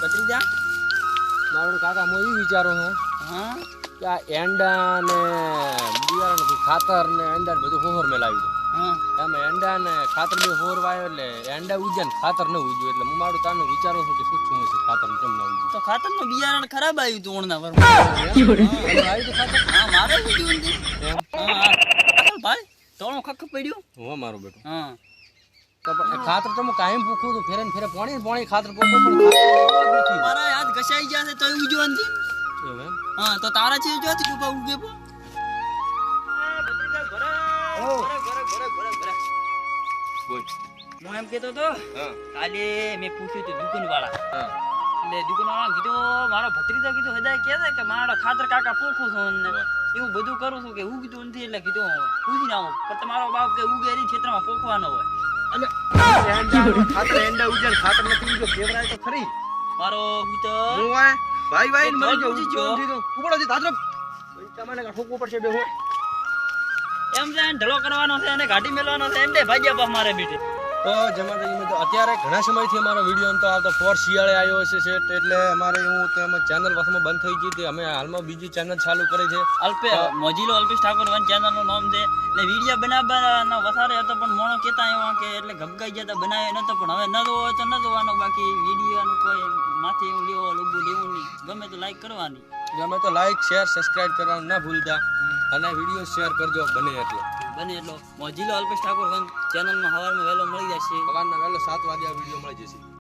ભત્રીજા મારો કાકા હું એ વિચારો છું હા કે આ એંડા ને બિયારણ ખાતર ને એંડા ને બધું હોર મેલાવી દો. હા એમાં એંડા ને ખાતર બે હોર વાયો એટલે એંડા ઉજ્યા ને ખાતર ન ઉજ્યું એટલે હું મારું તારનું વિચારું છું કે શું છું છે ખાતર ને કેમ ના ઉજ્યું. તો ખાતરનું બિયારણ ખરાબ આવ્યું તું ઓણના વરમાં આવ્યું તો ખાતર હા મારે ઉજ્યું નથી એમ હા હા ભાઈ તોણો ખખ પડ્યું હું મારું બેટું હા તો પણ એ ખાતર તો હું કાયમ પૂછું તો ફેરે ને ફેરે પોણી ખાતર પૂછું પણ ખાતર નથી. મારા હાથ ઘસાઈ ગયા છે તો ઉજ્યો નથી એવું એમ હા તો તારા છે જો થી ઉભા ઉગે પો બોલ. હું એમ કહેતો તો હા કાલે મેં પૂછ્યું તું દુકાન વાળા હા એટલે દુકાન વાળા કીધું મારો ભત્રીજો કીધું હજાય કે છે કે મારો ખાતર કાકા પૂછું છું ને એવું બધું કરું છું કે ઉગતું નથી એટલે કીધું પૂછી આવું પણ તમારો બાપ કે ઉગે એની ક્ષેત્રમાં પોખવાનો હોય અને ખાતર એંડા ઉજ્યા ને ખાતર નથી ઉજ્યો કેવરાય તો ખરી મારો હું તો હું વાય ભાઈ ભાઈ તો મરી ગયો પૂછી જો. ઉપડો થી તાજરો તમને ઠોકવું પડશે બે હું એમ છે ઢળો કરવાનો છે અને ગાડી મેલવાનો છે એમ તે ભાગ્યા બા મારે બેટે તો જમાદારીમાં તો અત્યારે ઘણા સમયથી અમારો વિડીયો તો આવતો ફોર શિયાળે આવ્યો છે સેટ એટલે અમારે એવું તો એમાં ચેનલ વસમાં બંધ થઈ ગઈ હતી અમે હાલમાં બીજી ચેનલ ચાલુ કરી છે અલ્પે મોજીલો અલ્પેશ ઠાકોર વન ચેનલ નું નામ છે ને વિડીયો બનાવવાનો વસારે હતો પણ મોણો કેતા એવા કે એટલે ગબગાઈ ગયા તા બનાવ્યો નતો પણ હવે ન જોવો તો ન જોવાનો બાકી વિડીયોનું કોઈ માથે એવું લેવો લોબુ લેવું નહીં ગમે તો લાઈક કરવાની અમે તો લાઈક શેર સબસ્ક્રાઇબ કરવાનું ના ભૂલતા અને વિડીયો શેર કરજો બને એટલો બને એટલો મોજીલો અલ્પેશ ઠાકોર વન ચેનલમાં સવારમાં વહેલો મળી જશે સવારના વહેલો 7 વાગે આ વિડીયો મળી જશે.